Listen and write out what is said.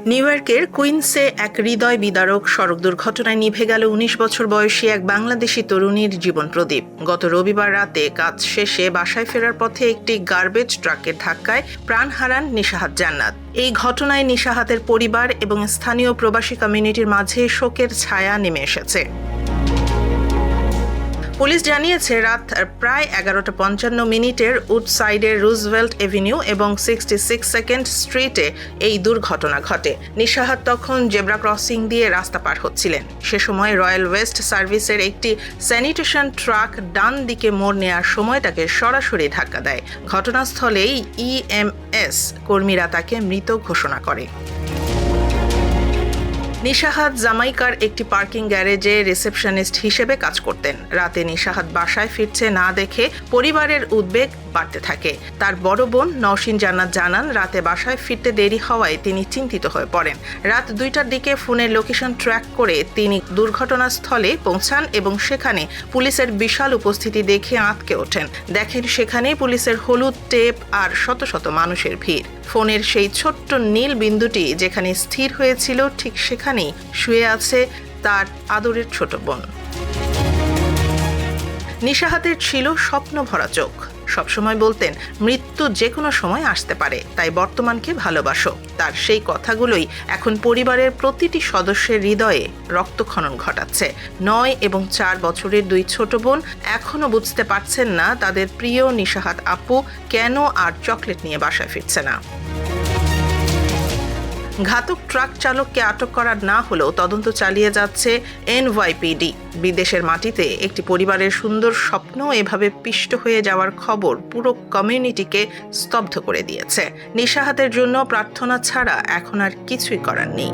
New ইয়র্কের কুইন্সে এক হৃদয় বিদারক সড়ক দুর্ঘটনায় নিভে গেল ১৯ বছর বয়সী এক বাংলাদেশি তরুণীর জীবন প্রদীপ। গত রবিবার রাতে কাজ শেষে বাসায় ফেরার পথে একটি গার্বেজ ট্রাকের ধাক্কায় প্রাণ হারান নিশাহাত জান্নাত। এই ঘটনায় নিশাহাতের পরিবার এবং স্থানীয় প্রবাসী কমিউনিটির মাঝে শোকের ছায়া নেমে এসেছে। পুলিশ জানিয়েছে, রাত প্রায় 11:55 উডসাইডের রুজভেল্ট এভিনিউ এবং 66 স্ট্রিটে এই দুর্ঘটনা ঘটে। নিশাহাত তখন জেব্রা ক্রসিং দিয়ে রাস্তা পার হচ্ছিলেন। সে সময় রয়্যাল ওয়েস্ট সার্ভিসের একটি স্যানিটেশন ট্রাক ডান দিকে মোড় নেওয়ার সময় তাকে সরাসরি ধাক্কা দেয়। ঘটনাস্থলেই EMS কর্মীরা তাকে মৃত ঘোষণা করে। নিশাহাত জামাইকার একটি পার্কিং গ্যারেজে রিসেপশনিস্ট হিসেবে কাজ করতেন। রাতে নিশাহাত বাসায় ফিরছে না দেখে পরিবারের উদ্বেগ বাড়তে থাকে। তার বড় বোন নওশিন জান্নাত জানান, রাতে বাসায় ফিরতে দেরি হওয়ায় তিনি চিন্তিত হয়ে পড়েন। রাত 2টার দিকে ফোনের লোকেশন ট্র্যাক করে তিনি দুর্ঘটনাস্থলে পৌঁছান এবং সেখানে পুলিশের বিশাল উপস্থিতি দেখে আঁতকে ওঠেন। দেখেন সেখানে পুলিশের হলুদ টেপ আর শত শত মানুষের ভিড়। ফোনের সেই ছোট্ট নীল বিন্দুটি যেখানে স্থির হয়েছিল, ঠিক সেখানেই শুয়ে আছে তার আদরের ছোট বোন। নিশাহাতের ছিল স্বপ্ন ভরা চোখ। সবসময় বলতেন, মৃত্যু যে কোনো সময় আসতে পারে, তাই বর্তমানকে ভালোবাসো। তার সেই কথাগুলোই এখন পরিবারের প্রতিটি সদস্যের হৃদয়ে রক্তক্ষরণ ঘটাচ্ছে। 9 এবং 4 বছরের 2 ছোট বোন এখনো বুঝতে পারছেন না তাদের প্রিয় নিশাহাত আপু কেন আর চকলেট নিয়ে বাসায় ফিরছে না। ঘাতক ট্রাক চালককে আটক করা না হলেও তদন্ত চালিয়ে যাচ্ছে NYPD। বিদেশের মাটিতে একটি পরিবারের সুন্দর স্বপ্ন এভাবে পিষ্ট হয়ে যাওয়ার খবর পুরো কমিউনিটিকে স্তব্ধ করে দিয়েছে। নিশাহাতের জন্য প্রার্থনা ছাড়া এখন আর কিছুই করার নেই।